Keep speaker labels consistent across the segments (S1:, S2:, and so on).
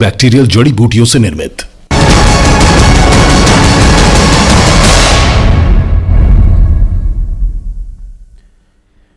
S1: Bacterial जड़ी बूटियों से निर्मित।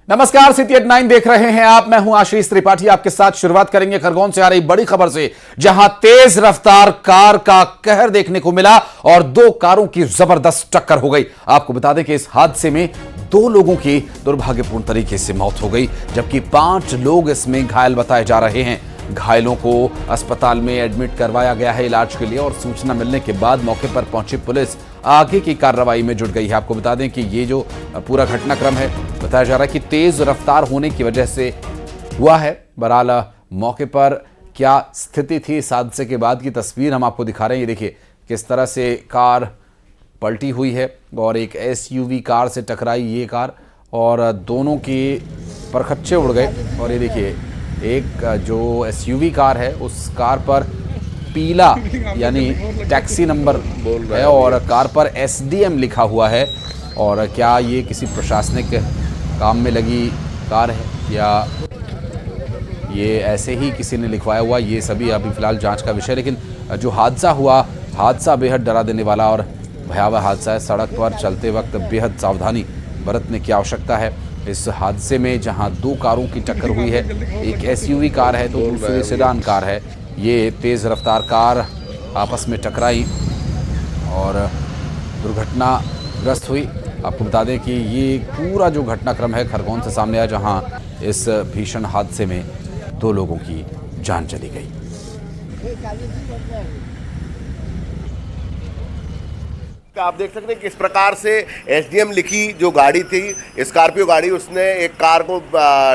S2: नमस्कार, सिटी एट 9 देख रहे हैं आप। मैं हूं आशीष त्रिपाठी। आपके साथ शुरुआत करेंगे खरगोन से आ रही बड़ी खबर से, जहां तेज रफ्तार कार का कहर देखने को मिला और दो कारों की जबरदस्त टक्कर हो गई। आपको बता दें कि इस हादसे में दो लोगों की दुर्भाग्यपूर्ण तरीके से मौत हो गई, जबकि 5 लोग इसमें घायल बताए जा रहे हैं। घायलों को अस्पताल में एडमिट करवाया गया है इलाज के लिए और सूचना मिलने के बाद मौके पर पहुंची पुलिस आगे की कार्रवाई में जुट गई है। आपको बता दें कि ये जो पूरा घटनाक्रम है, बताया जा रहा है कि तेज रफ्तार होने की वजह से हुआ है। बहरहाल मौके पर क्या स्थिति थी इस हादसे के बाद की तस्वीर हम आपको दिखा रहे हैं। ये देखिए किस तरह से कार पलटी हुई है और एक एसयूवी कार से टकराई ये कार और दोनों के परखच्चे उड़ गए। और ये देखिए एक जो एसयूवी कार है उस कार पर पीला यानी टैक्सी नंबर है और कार पर एसडीएम लिखा हुआ है। और क्या ये किसी प्रशासनिक काम में लगी कार है या ये ऐसे ही किसी ने लिखवाया हुआ, ये सभी अभी फिलहाल जांच का विषय। लेकिन जो हादसा हुआ, हादसा बेहद डरा देने वाला और भयावह हादसा है। सड़क पर चलते वक्त बेहद सावधानी बरतने की आवश्यकता है। इस हादसे में जहां दो कारों की टक्कर हुई है, एक एसयूवी कार है तो दूसरी सेडान कार है। ये तेज़ रफ्तार कार आपस में टकराई और दुर्घटनाग्रस्त हुई। आपको बता दें कि ये पूरा जो घटनाक्रम है खरगोन से सामने आया, जहां इस भीषण हादसे में 2 लोगों की जान चली गई।
S3: आप देख सकते हैं किस प्रकार से एसडीएम लिखी जो गाड़ी थी, स्कॉर्पियो गाड़ी, उसने एक कार को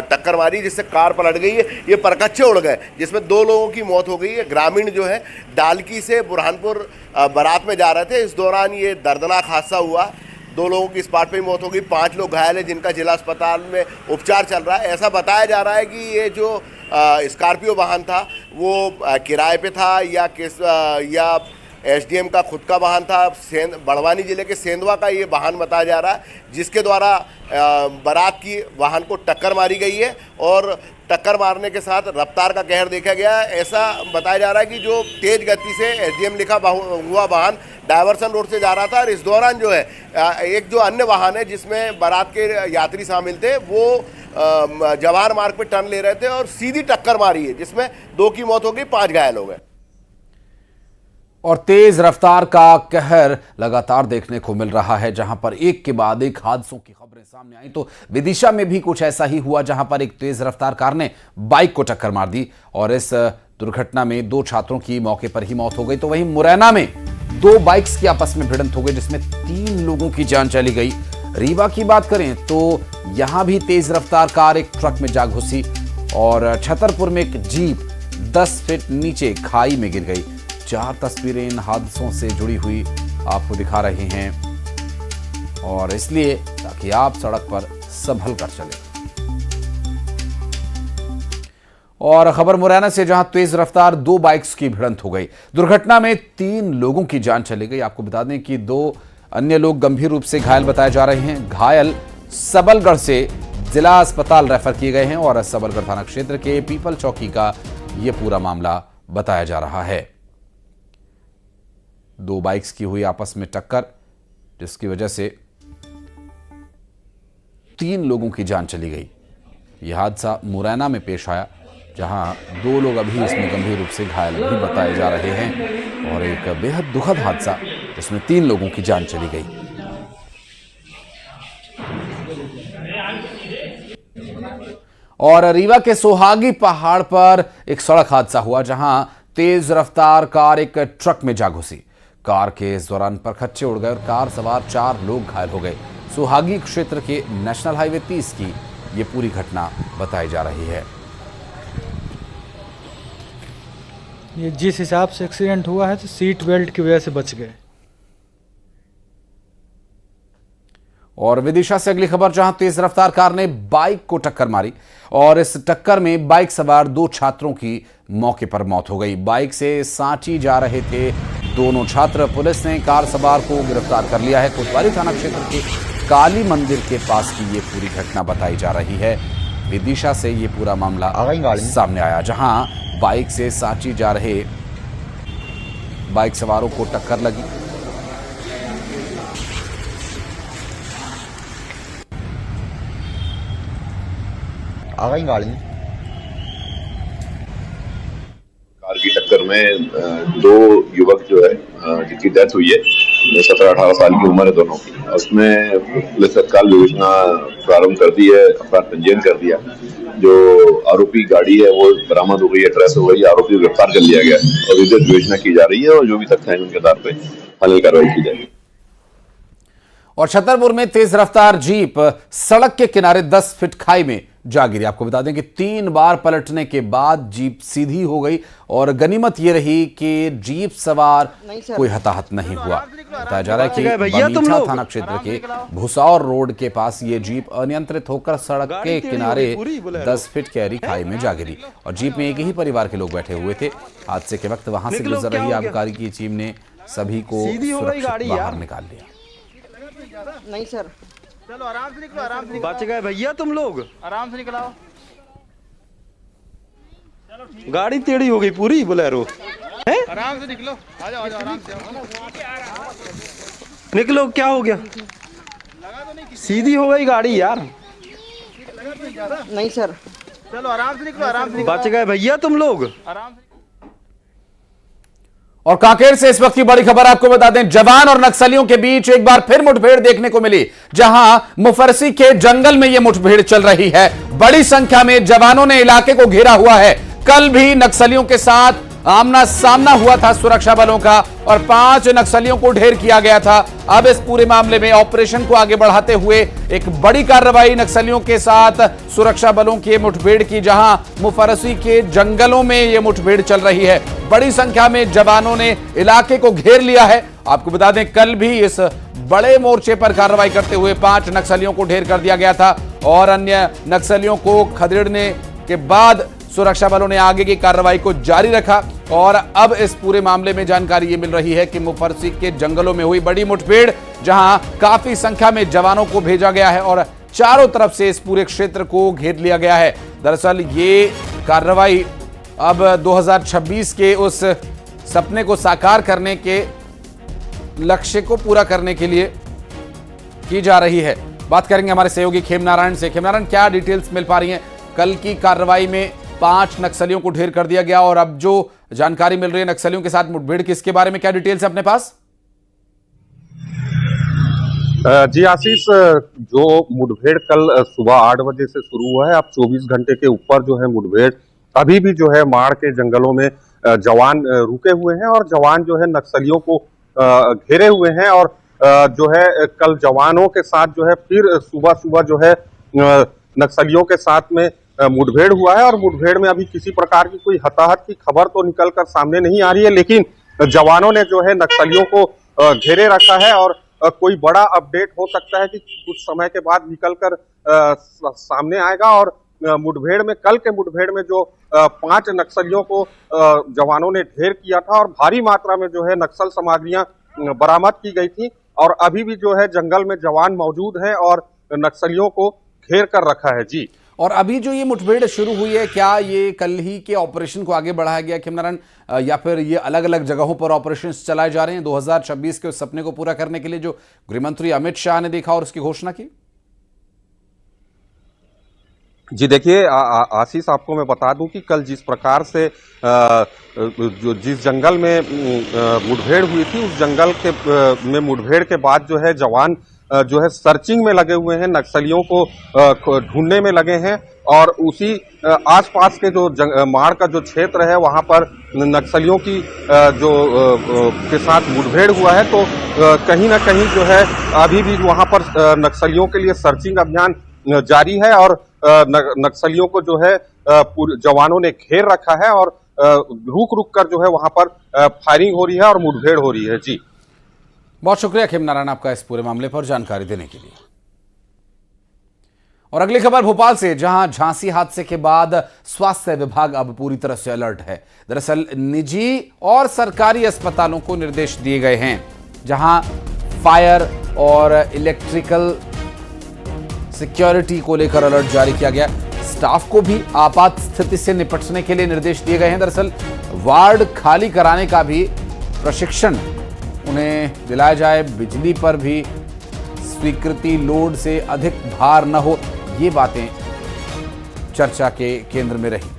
S3: टक्कर मारी जिससे कार पलट गई है। ये परकच्चे उड़ गए जिसमें 2 लोगों की मौत हो गई है। ग्रामीण जो है डालकी से बुरहानपुर बारात में जा रहे थे, इस दौरान ये दर्दनाक हादसा हुआ। 2 लोगों की स्पॉट पे ही मौत हो गई, 5 लोग घायल हैं जिनका जिला अस्पताल में उपचार चल रहा है। ऐसा बताया जा रहा है कि ये जो स्कॉर्पियो वाहन था वो किराए पे था या एसडीएम का खुद का वाहन था। बड़वानी जिले के सेंधवा का ये वाहन बताया जा रहा है, जिसके द्वारा बारात की वाहन को टक्कर मारी गई है और टक्कर मारने के साथ रफ्तार का कहर देखा गया। ऐसा बताया जा रहा है कि जो तेज गति से एसडीएम लिखा हुआ वाहन डायवर्सन रोड से जा रहा था और इस दौरान जो है एक जो अन्य वाहन है जिसमें बारात के यात्री शामिल थे, वो जवाहर मार्ग पर टर्न ले रहे थे और सीधी टक्कर मारी है, जिसमें 2 की मौत हो गई, 5 घायल हो गए।
S2: और तेज रफ्तार का कहर लगातार देखने को मिल रहा है, जहां पर एक के बाद एक हादसों की खबरें सामने आई। तो विदिशा में भी कुछ ऐसा ही हुआ, जहां पर एक तेज रफ्तार कार ने बाइक को टक्कर मार दी और इस दुर्घटना में 2 छात्रों की मौके पर ही मौत हो गई। तो वहीं मुरैना में 2 बाइक्स की आपस में भिड़ंत हो गई, जिसमें 3 लोगों की जान चली गई। रीवा की बात करें तो यहां भी तेज रफ्तार कार एक ट्रक में जा घुसी और छतरपुर में एक जीप 10 फीट नीचे खाई में गिर गई। 4 तस्वीरें इन हादसों से जुड़ी हुई आपको दिखा रहे हैं और इसलिए ताकि आप सड़क पर संभल कर चले। और खबर मुरैना से, जहां तेज रफ्तार 2 बाइक्स की भिड़ंत हो गई। दुर्घटना में 3 लोगों की जान चली गई। आपको बता दें कि 2 अन्य लोग गंभीर रूप से घायल बताए जा रहे हैं। घायल सबलगढ़ से जिला अस्पताल रेफर किए गए हैं और सबलगढ़ थाना क्षेत्र के पीपल चौकी का यह पूरा मामला बताया जा रहा है। 2 बाइक्स की हुई आपस में टक्कर, जिसकी वजह से 3 लोगों की जान चली गई। यह हादसा मुरैना में पेश आया, जहां 2 लोग अभी इसमें गंभीर रूप से घायल भी बताए जा रहे हैं और एक बेहद दुखद हादसा जिसमें 3 लोगों की जान चली गई। और रीवा के सोहागी पहाड़ पर एक सड़क हादसा हुआ, जहां तेज रफ्तार कार एक ट्रक में जा घुसी। कार के इस दौरान परखच्चे उड़ गए और कार सवार 4 लोग घायल हो गए। सोहागी क्षेत्र के नेशनल हाईवे 30 की ये पूरी घटना बताई जा रही है।
S4: ये जिस हिसाब से एक्सीडेंट हुआ है तो सीट बेल्ट की वजह से बच गए।
S2: और विदिशा से अगली खबर, जहां तेज रफ्तार कार ने बाइक को टक्कर मारी और इस टक्कर में बाइक सवार 2 छात्रों की मौके पर मौत हो गई। बाइक से सांची जा रहे थे दोनों छात्र। पुलिस ने कार सवार को गिरफ्तार कर लिया है। कोतवाली थाना क्षेत्र के काली मंदिर के पास की ये पूरी घटना बताई जा रही है। विदिशा से ये पूरा मामला सामने आया, जहां बाइक से सांची जा रहे बाइक सवारों को टक्कर लगी।
S5: आ गई गाड़ी।
S6: कार की टक्कर में दो युवक जो है जिनकी डेथ हुई है, 17-18 साल की उम्र है दोनों की। उसमें पुलिस तत्काल विवेचना प्रारंभ कर दी है, अपराध पंजीयन कर दिया। जो आरोपी गाड़ी है वो बरामद हो गई है, ट्रेस हो गई, आरोपी को गिरफ्तार कर लिया गया और विधिक विवेचना की जा रही है और जो भी तथ्य हैं उनके आधार पर फाइनल कार्रवाई की जाएगी।
S2: और छतरपुर में तेज रफ्तार जीप सड़क के किनारे 10 फीट खाई में जा गिरी। आपको बता दें कि 3 बार पलटने के बाद जीप सीधी हो गई और गनीमत यह रही कि जीप सवार कोई हताहत नहीं हुआ। बताया जा रहा है कि बमीठा थाना क्षेत्र के भुसावर रोड के पास ये जीप अनियंत्रित होकर सड़क के किनारे 10 फीट गहरी खाई में जा गिरी और जीप में एक ही परिवार के लोग बैठे हुए थे। हादसे के वक्त वहां से गुजर रही आबकारी की टीम ने सभी को सुरक्षित बाहर निकाल लिया।
S7: नहीं सर,
S8: चलो आराम से निकलो, आराम से
S7: बच गए भैया तुम लोग।
S8: आराम से निकलाओ।
S7: गाड़ी टेढ़ी हो गई पूरी बोलेरो।
S8: आराम से निकलो, आ जाओ आराम से
S7: निकलो। क्या हो गया? सीधी हो गई गाड़ी यार। नहीं सर,
S8: चलो आराम से निकलो, आराम से
S7: बच गए भैया तुम लोग।
S8: आराम से।
S2: और कांकेर से इस वक्त की बड़ी खबर आपको बता दें, जवान और नक्सलियों के बीच एक बार फिर मुठभेड़ देखने को मिली। जहां मुफरसी के जंगल में यह मुठभेड़ चल रही है। बड़ी संख्या में जवानों ने इलाके को घेरा हुआ है। कल भी नक्सलियों के साथ आमना सामना हुआ था सुरक्षा बलों का और 5 नक्सलियों को ढेर किया गया था। अब इस पूरे मामले में ऑपरेशन को आगे बढ़ाते हुए एक बड़ी कार्रवाई नक्सलियों के साथ सुरक्षा बलों की मुठभेड़ की, जहां मुफरसी के जंगलों में यह मुठभेड़ चल रही है। बड़ी संख्या में जवानों ने इलाके को घेर लिया है। आपको बता दें कल भी इस बड़े मोर्चे पर कार्रवाई करते हुए 5 नक्सलियों को ढेर कर दिया गया था और अन्य नक्सलियों को खदेड़ने के बाद सुरक्षा बलों ने आगे की कार्रवाई को जारी रखा। और अब इस पूरे मामले में जानकारी ये मिल रही है कि मुफरसी के जंगलों में हुई बड़ी मुठभेड़, जहां काफी संख्या में जवानों को भेजा गया है और चारों तरफ से इस पूरे क्षेत्र को घेर लिया गया है। दरअसल ये कार्रवाई अब 2026 के उस सपने को साकार करने के लक्ष्य को पूरा करने के लिए की जा रही है। बात करेंगे हमारे सहयोगी खेमनारायण से। खेमनारायण, क्या डिटेल्स मिल पा रही हैं? कल की कार्रवाई में 5 नक्सलियों को ढेर कर दिया गया और अब जो जानकारी मिल रही है नक्सलियों के साथ मुठभेड़ की, इसके बारे में क्या डिटेल्स है अपने पास?
S9: जी आशीष, जो मुठभेड़ कल सुबह 8 बजे से शुरू हुआ है, अब 24 घंटे के ऊपर जो है मुठभेड़ अभी भी जो है माड़ के जंगलों में जवान रुके हुए हैं और जवान जो है नक्सलियों को घेरे हुए हैं। और जो है कल जवानों के साथ जो है फिर सुबह जो है नक्सलियों के साथ में मुठभेड़ हुआ है और मुठभेड़ में अभी किसी प्रकार की कोई हताहत की खबर तो निकलकर सामने नहीं आ रही है, लेकिन जवानों ने जो है नक्सलियों को घेरे रखा है और कोई बड़ा अपडेट हो सकता है कि कुछ समय के बाद निकलकर सामने आएगा। और मुठभेड़ में, कल के मुठभेड़ में जो 5 नक्सलियों को जवानों ने ढेर किया था और भारी मात्रा में जो है नक्सल सामग्रियां बरामद की गई थी और अभी भी जो है जंगल में जवान मौजूद हैं और नक्सलियों को घेर कर रखा है। जी,
S2: और अभी जो ये मुठभेड़ शुरू हुई है, क्या ये कल ही के ऑपरेशन को आगे बढ़ाया गया खेमनारायण, या फिर ये अलग अलग जगहों पर ऑपरेशन चलाए जा रहे हैं 2026 के उस सपने को पूरा करने के लिए जो गृहमंत्री अमित शाह ने देखा और उसकी घोषणा की?
S9: जी देखिए आशीष, आपको मैं बता दूं कि कल जिस प्रकार से जिस जंगल में मुठभेड़ हुई थी, उस जंगल के में मुठभेड़ के बाद जो है जवान जो है सर्चिंग में लगे हुए हैं, नक्सलियों को ढूंढने में लगे हैं और उसी आसपास के जो माड़ का जो क्षेत्र है वहां पर नक्सलियों की जो के साथ मुठभेड़ हुआ है, तो कहीं ना कहीं जो है अभी भी वहां पर नक्सलियों के लिए सर्चिंग अभियान जारी है और नक्सलियों को जो है जवानों ने घेर रखा है और रुक कर जो है वहां पर फायरिंग हो रही है और मुठभेड़ हो रही है। जी,
S2: बहुत शुक्रिया खेमनारायण आपका इस पूरे मामले पर जानकारी देने के लिए। और अगली खबर भोपाल से, जहां झांसी हादसे के बाद स्वास्थ्य विभाग अब पूरी तरह से अलर्ट है। दरअसल निजी और सरकारी अस्पतालों को निर्देश दिए गए हैं, जहां फायर और इलेक्ट्रिकल सिक्योरिटी को लेकर अलर्ट जारी किया गया। स्टाफ को भी आपात स्थिति से निपटने के लिए निर्देश दिए गए हैं। दरअसल वार्ड खाली कराने का भी प्रशिक्षण उन्हें दिलाया जाए, बिजली पर भी स्वीकृति लोड से अधिक भार न हो, ये बातें चर्चा के केंद्र में रही।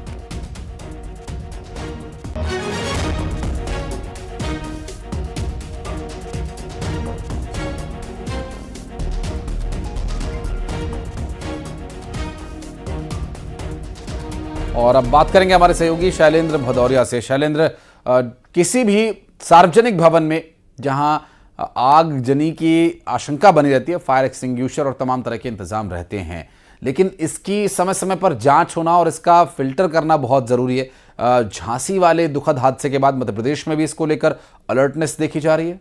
S2: और अब बात करेंगे हमारे सहयोगी शैलेंद्र भदौरिया से। शैलेंद्र, किसी भी सार्वजनिक भवन में जहां आगजनी की आशंका बनी रहती है, फायर एक्सटिंग्विशर और तमाम तरह के इंतजाम रहते हैं, लेकिन इसकी समय समय पर जांच होना और इसका फिल्टर करना बहुत जरूरी है। झांसी वाले दुखद हादसे के बाद मध्य प्रदेश में भी इसको लेकर अलर्टनेस देखी जा रही है।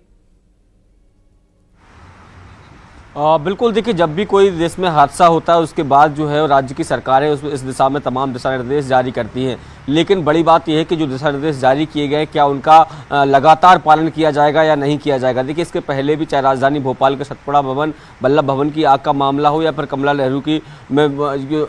S10: बिल्कुल, देखिए, जब भी कोई देश में हादसा होता है उसके बाद जो है राज्य की सरकारें इस दिशा में तमाम दिशा निर्देश जारी करती हैं, लेकिन बड़ी बात यह है कि जो दिशा निर्देश जारी किए गए क्या उनका लगातार पालन किया जाएगा या नहीं किया जाएगा। देखिए, इसके पहले भी चाहे राजधानी भोपाल के सतपुड़ा भवन, वल्लभ भवन की आग का मामला हो या फिर कमला नेहरू की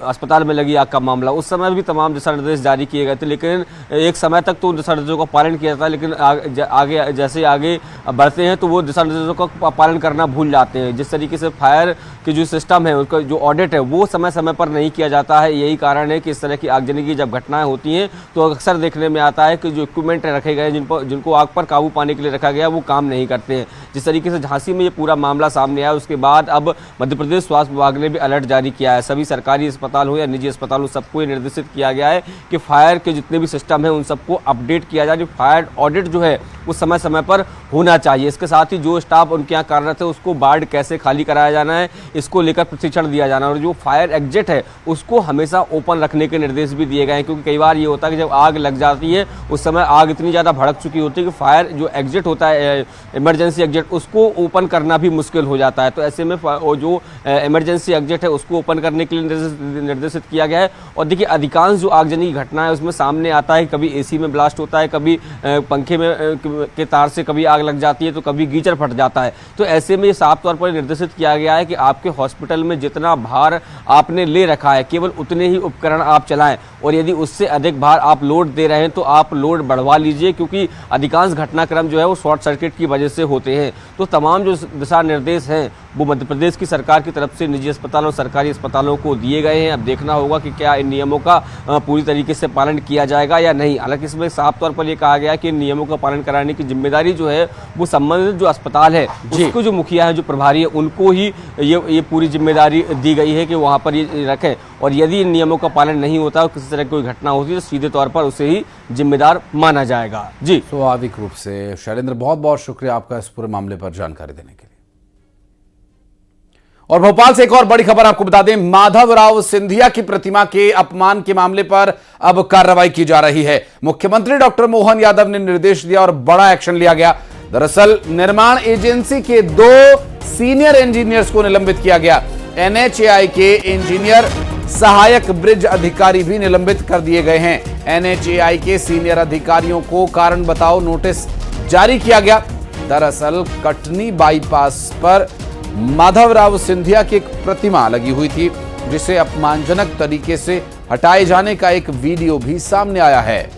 S10: अस्पताल में लगी आग का मामला, उस समय भी तमाम दिशा निर्देश जारी किए गए थे, लेकिन एक समय तक तो उन दिशा निर्देशों का पालन किया जाता है, लेकिन आगे जैसे आगे बढ़ते हैं तो वो दिशा निर्देशों का पालन करना भूल जाते हैं। जिस तरीके से फायर के जो सिस्टम है, उसका जो ऑडिट है वो समय समय पर नहीं किया जाता है। यही कारण है कि इस तरह की आगजनी की जब घटनाएं होती हैं तो अक्सर देखने में आता है कि जो इक्विपमेंट रखे गए जिनको आग पर काबू पाने के लिए रखा गया वो काम नहीं करते हैं। जिस तरीके से झांसी में ये पूरा मामला सामने आया, उसके बाद अब मध्य प्रदेश स्वास्थ्य विभाग ने भी अलर्ट जारी किया है। सभी सरकारी अस्पताल हो या निजी अस्पताल हो, सबको ये निर्देशित किया गया है कि फायर के जितने भी सिस्टम है उन सबको अपडेट किया जाए। फायर ऑडिट जो है वो समय समय पर होना चाहिए। इसके साथ ही जो स्टाफ उनके यहाँ कार्यरत है उसको वार्ड कैसे खाली कराया जाना है, इसको लेकर प्रशिक्षण दिया जाना, और जो फायर एग्जिट है उसको हमेशा ओपन रखने के निर्देश भी दिए गए हैं, क्योंकि कई बार ये होता है कि जब आग लग जाती है उस समय आग इतनी ज़्यादा भड़क चुकी होती है कि फायर जो एग्जिट होता है, इमरजेंसी एग्जिट, उसको ओपन करना भी मुश्किल हो जाता है। तो ऐसे में जो इमरजेंसी एग्जिट है उसको ओपन करने के लिए निर्देशित किया गया है। और देखिए, अधिकांश जो आगजनी की घटना है उसमें सामने आता है कभी एसी में ब्लास्ट होता है, कभी पंखे में के तार से कभी आग लग जाती है, तो कभी गीजर फट जाता है। तो ऐसे में ये साफ तौर पर निर्देशित किया गया है कि आपके हॉस्पिटल में जितना भार आपने ले रखा है केवल उतने ही उपकरण आप चलाएं, और यदि उससे अधिक भार आप लोड दे रहे हैं तो आप लोड बढ़वा लीजिए, क्योंकि अधिकांश घटनाक्रम जो है वो शॉर्ट सर्किट की वजह से होते हैं। तो तमाम जो दिशा निर्देश हैं वो मध्य प्रदेश की सरकार की तरफ से निजी अस्पतालों और सरकारी अस्पतालों को दिए गए हैं। अब देखना होगा कि क्या इन नियमों का पूरी तरीके से पालन किया जाएगा या नहीं। हालांकि इसमें साफ तौर पर यह कहा गया है कि इन नियमों का पालन कराने की जिम्मेदारी जो है वो संबंधित जो अस्पताल है उसको जो मुखिया है, जो प्रभारी है, उनको ही ये पूरी जिम्मेदारी दी गई है कि वहाँ पर ये रखें। और यदि इन नियमों का पालन नहीं होता और किसी तरह की कोई घटना होती है तो सीधे तौर पर उसे ही जिम्मेदार माना जाएगा। जी,
S2: स्वाभाविक रूप से। शैलेंद्र, बहुत बहुत शुक्रिया आपका इस पूरे मामले पर जानकारी देने के लिए। और भोपाल से एक और बड़ी खबर आपको बता दें, माधवराव सिंधिया की प्रतिमा के अपमान के मामले पर अब कार्रवाई की जा रही है। मुख्यमंत्री डॉक्टर मोहन यादव ने निर्देश दिया और बड़ा एक्शन लिया गया। दरअसल निर्माण एजेंसी के 2 सीनियर इंजीनियर्स को निलंबित किया गया। NHAI के इंजीनियर सहायक ब्रिज अधिकारी भी निलंबित कर दिए गए हैं। NHAI के सीनियर अधिकारियों को कारण बताओ नोटिस जारी किया गया। दरअसल कटनी बाईपास पर माधवराव सिंधिया की एक प्रतिमा लगी हुई थी, जिसे अपमानजनक तरीके से हटाए जाने का एक वीडियो भी सामने आया है।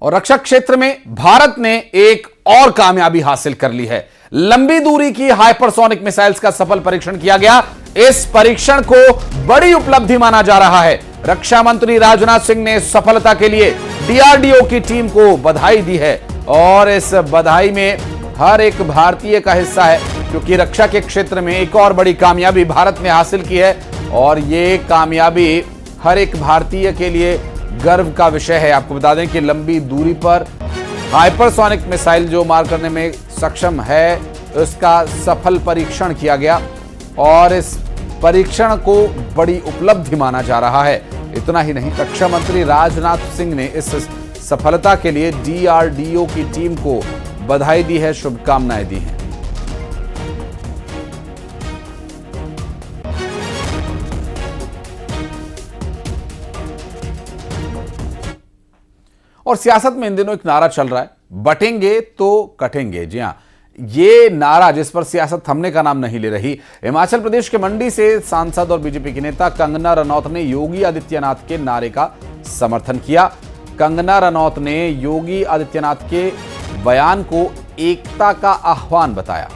S2: और रक्षा क्षेत्र में भारत ने एक और कामयाबी हासिल कर ली है। लंबी दूरी की हाइपरसोनिक मिसाइल्स का सफल परीक्षण किया गया। इस परीक्षण को बड़ी उपलब्धि माना जा रहा है। रक्षा मंत्री राजनाथ सिंह ने सफलता के लिए DRDO की टीम को बधाई दी है, और इस बधाई में हर एक भारतीय का हिस्सा है, क्योंकि रक्षा के क्षेत्र में एक और बड़ी कामयाबी भारत ने हासिल की है, और ये कामयाबी हर एक भारतीय के लिए गर्व का विषय है। आपको बता दें कि लंबी दूरी पर हाइपरसोनिक मिसाइल जो मार करने में सक्षम है, उसका सफल परीक्षण किया गया, और इस परीक्षण को बड़ी उपलब्धि माना जा रहा है। इतना ही नहीं, रक्षा मंत्री राजनाथ सिंह ने इस सफलता के लिए DRDO की टीम को बधाई दी है, शुभकामनाएं दी हैं। और सियासत में इन दिनों एक नारा चल रहा है, बटेंगे तो कटेंगे। जी हां, ये नारा जिस पर सियासत थमने का नाम नहीं ले रही। हिमाचल प्रदेश के मंडी से सांसद और बीजेपी की नेता कंगना रनौत ने योगी आदित्यनाथ के नारे का समर्थन किया। कंगना रनौत ने योगी आदित्यनाथ के बयान को एकता का आह्वान बताया।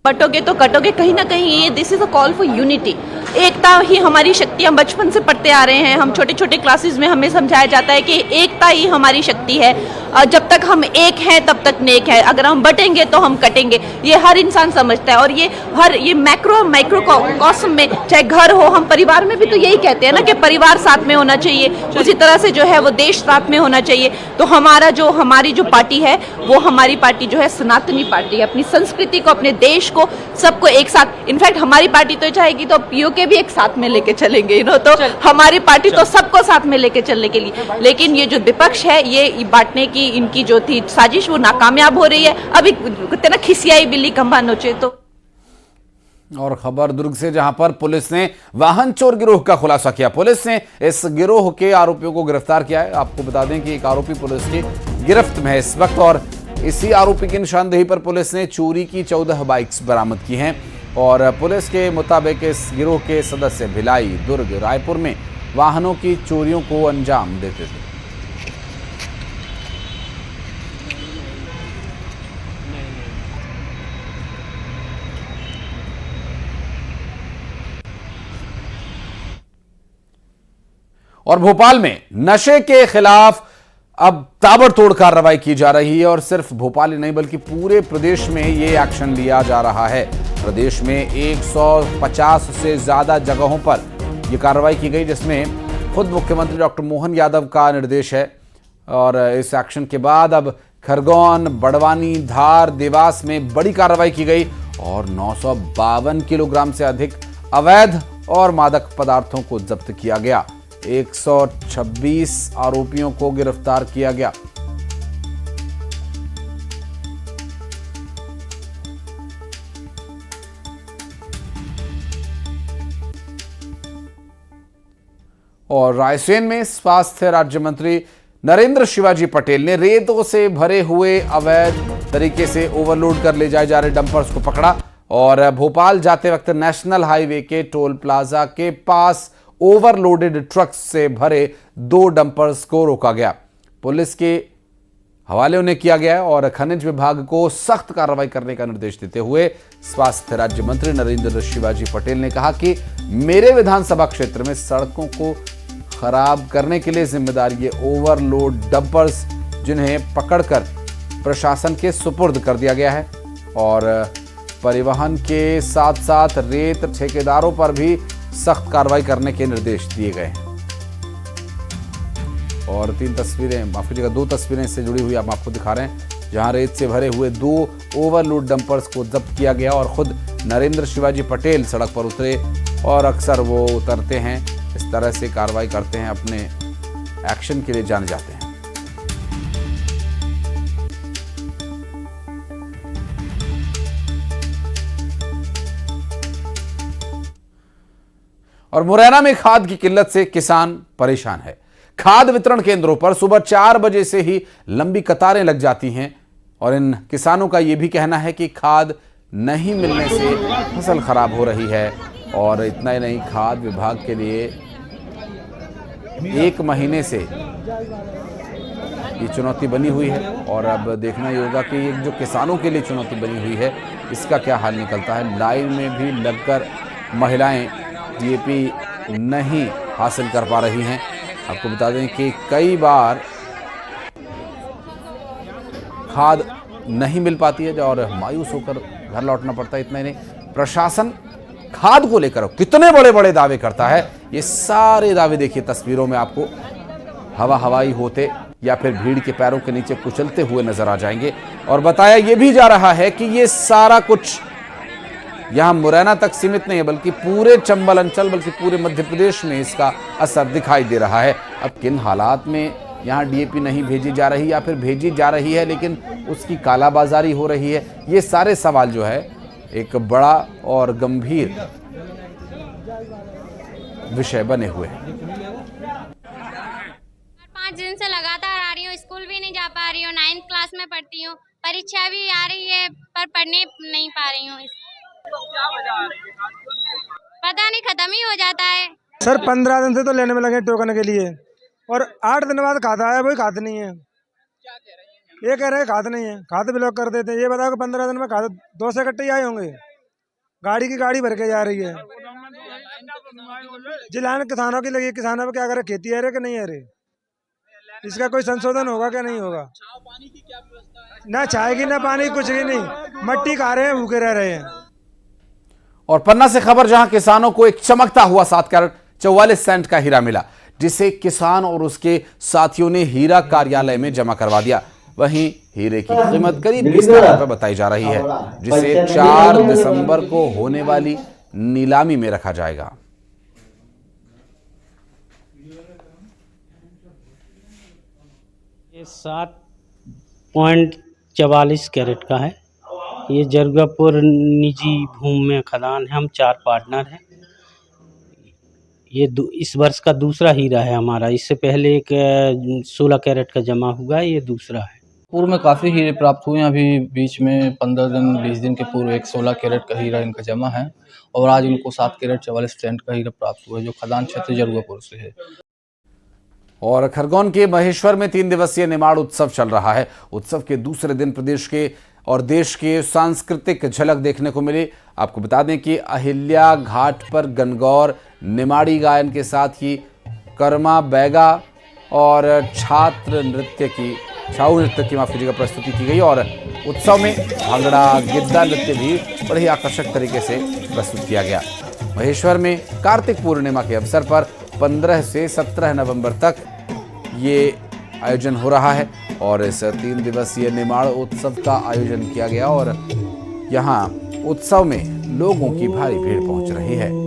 S11: बटोगे तो कटोगे, कहीं ना कहीं ये this is a call for unity. एकता ही हमारी शक्ति, हम बचपन से पढ़ते आ रहे हैं, हम छोटे छोटे क्लासेस में हमें समझाया जाता है कि एकता ही हमारी शक्ति है। जब तक हम एक हैं तब तक नेक है, अगर हम बटेंगे तो हम कटेंगे। ये हर इंसान समझता है और ये माइक्रो कॉस्म में, चाहे घर हो, हम परिवार में भी तो यही कहते हैं ना कि परिवार साथ में होना चाहिए, उसी तरह से जो है वो देश साथ में होना चाहिए। तो हमारी जो पार्टी है वो हमारी पार्टी जो है सनातनी पार्टी है, अपनी संस्कृति को, अपने देश को, सबको एक साथ, इनफैक्ट हमारी पार्टी तो चाहेगी तो पीओके भी एक साथ में लेके चलेंगे, तो हमारी पार्टी तो सबको साथ में लेके चलने के लिए। लेकिन ये जो विपक्ष है, ये बांटने की इनकी जो थी साजिश, वो नाकामयाब हो रही है। अभी कहते ना खिसियाई बिल्ली खंभा नोचे। तो
S2: और खबर दुर्ग से, जहां पर पुलिस ने वाहन चोर गिरोह का खुलासा किया। पुलिस ने इस गिरोह के आरोपियों को गिरफ्तार किया है। आपको बता दें कि एक आरोपी पुलिस की गिरफ्त में है इस वक्त, और इसी आरोपी की निशानदेही पर पुलिस ने चोरी की 14 बाइक्स बरामद की हैं। और पुलिस के मुताबिक इस गिरोह के सदस्य भिलाई, दुर्ग, रायपुर में वाहनों की चोरियों को अंजाम देते थे। और भोपाल में नशे के खिलाफ अब ताबड़तोड़ कार्रवाई की जा रही है, और सिर्फ भोपाल ही नहीं बल्कि पूरे प्रदेश में ये एक्शन लिया जा रहा है। प्रदेश में 150 से ज्यादा जगहों पर यह कार्रवाई की गई, जिसमें खुद मुख्यमंत्री डॉक्टर मोहन यादव का निर्देश है। और इस एक्शन के बाद अब खरगोन, बड़वानी, धार, देवास में बड़ी कार्रवाई की गई और 952 किलोग्राम से अधिक अवैध और मादक पदार्थों को जब्त किया गया। 126 आरोपियों को गिरफ्तार किया गया। और रायसेन में स्वास्थ्य राज्य मंत्री नरेंद्र शिवाजी पटेल ने रेतों से भरे हुए अवैध तरीके से ओवरलोड कर ले जाए जा रहे डंपर्स को पकड़ा। और भोपाल जाते वक्त नेशनल हाईवे के टोल प्लाजा के पास ओवरलोडेड ट्रक्स से भरे 2 डंपर्स को रोका गया। पुलिस के हवाले उन्हें किया गया और खनिज विभाग को सख्त कार्रवाई करने का निर्देश देते हुए स्वास्थ्य राज्य मंत्री नरेंद्र शिवाजी पटेल ने कहा कि मेरे विधानसभा क्षेत्र में सड़कों को खराब करने के लिए जिम्मेदार ये ओवरलोड डंपर्स, जिन्हें पकड़कर प्रशासन के सुपुर्द कर दिया गया है। और परिवहन के साथ साथ रेत ठेकेदारों पर भी सख्त कार्रवाई करने के निर्देश दिए गए हैं। और 3 तस्वीरें, माफ कीजिएगा 2 तस्वीरें इससे जुड़ी हुई हम आपको दिखा रहे हैं, जहां रेत से भरे हुए 2 ओवरलोड डंपर्स को जब्त किया गया। और खुद नरेंद्र शिवाजी पटेल सड़क पर उतरे, और अक्सर वो उतरते हैं, इस तरह से कार्रवाई करते हैं, अपने एक्शन के लिए जाने जाते हैं। और मुरैना में खाद की किल्लत से किसान परेशान है। खाद वितरण केंद्रों पर सुबह 4 बजे से ही लंबी कतारें लग जाती हैं, और इन किसानों का यह भी कहना है कि खाद नहीं मिलने से फसल खराब हो रही है। और इतना ही नहीं, खाद विभाग के लिए 1 महीने से ये चुनौती बनी हुई है, और अब देखना ही होगा कि ये जो किसानों के लिए चुनौती बनी हुई है, इसका क्या हाल निकलता है। लाइन में भी लगकर महिलाएं डीएपी नहीं हासिल कर पा रही हैं। आपको बता दें कि कई बार खाद नहीं मिल पाती है और मायूस होकर घर लौटना पड़ता है। इतना ही नहीं, प्रशासन खाद को लेकर कितने बड़े बड़े दावे करता है। ये सारे दावे देखिए तस्वीरों में आपको हवाई होते या फिर भीड़ के पैरों के नीचे कुचलते हुए नजर आ जाएंगे। और बताया यह भी जा रहा है कि ये सारा कुछ यहां मुरैना तक सीमित नहीं है, बल्कि पूरे चंबल अंचल, बल्कि पूरे मध्य प्रदेश में इसका असर दिखाई दे रहा है। अब किन हालात में यहां डीएपी नहीं भेजी जा रही या फिर भेजी जा रही है लेकिन उसकी कालाबाजारी हो रही है, ये सारे सवाल जो है एक बड़ा और गंभीर विषय बने हुए हैं।
S12: 5 दिन से लगातार आ रही हूँ, स्कूल भी नहीं जा पा रही हूँ, 9th क्लास में पढ़ती हूँ, परीक्षा भी आ रही है पर पढ़ने नहीं पा रही हूँ। पता नहीं, खत्म ही हो जाता है।
S4: सर 15 दिन से तो लेने में लगे टोकन के लिए, और 8 दिन बाद खाता है, वही खाते नहीं है। ये कह रहे हैं खाते नहीं है, खाते ब्लॉक कर देते हैं। ये बताओ कि 15 दिन में खाते 2 से इकट्ठे आए होंगे, गाड़ी की गाड़ी भर के जा रही है जी। लाइन किसानों की लगी, किसानों पे क्या करे, खेती है रे कि नहीं है रे, इसका कोई संशोधन होगा क्या नहीं होगा? ना चाय की ना पानी, कुछ भी नहीं, मट्टी खा रहे हैं, भूखे रह रहे हैं।
S2: और पन्ना से खबर, जहां किसानों को एक चमकता हुआ 7 कैरेट 44 सेंट का हीरा मिला, जिसे किसान और उसके साथियों ने हीरा कार्यालय में जमा करवा दिया। वहीं हीरे की कीमत करीब 20 लाख रुपए बताई जा रही है, जिसे 4 दिसंबर को होने वाली नीलामी में रखा जाएगा।
S13: ये 7.44 कैरेट का है। ये जरगापुर निजी भूमि में खदान है। हम 4 पार्टनर हैं। ये इस वर्ष का दूसरा हीरा है हमारा। इससे पहले एक 16 कैरेट का जमा हुआ है, ये दूसरा है।
S14: पूर्व में काफ़ी हीरे प्राप्त हुए हैं। अभी बीच में 15 दिन 20 दिन के पूर्व एक 16 कैरेट का हीरा इनका जमा है, और आज इनको 7 कैरेट 44 सेंट का हीरा प्राप्त हुआ है, जो खदान क्षेत्र जरगापुर से है।
S2: और खरगोन के महेश्वर में 3 दिवसीय निमाड़ उत्सव चल रहा है। उत्सव के दूसरे दिन प्रदेश के और देश के सांस्कृतिक झलक देखने को मिली। आपको बता दें कि अहिल्या घाट पर गणगौर, निमाड़ी गायन के साथ ही कर्मा बैगा और छाऊ नृत्य की माफ कीजिएगा प्रस्तुति की गई, और उत्सव में भांगड़ा गिद्दा नृत्य भी बड़े आकर्षक तरीके से प्रस्तुत किया गया। महेश्वर में कार्तिक पूर्णिमा के अवसर पर 15 से 17 नवंबर तक ये आयोजन हो रहा है, और इस 3 दिवसीय निमाड़ उत्सव का आयोजन किया गया, और यहाँ उत्सव में लोगों की भारी भीड़ पहुंच रही है।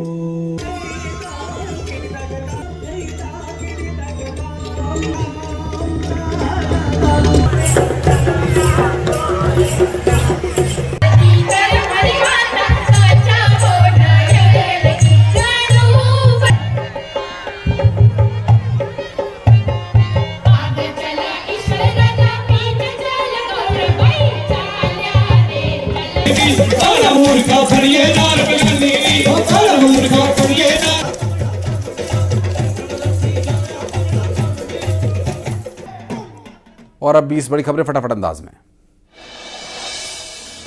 S2: और अब 20 बड़ी खबरें फटाफट अंदाज में।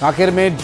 S2: कांकेर में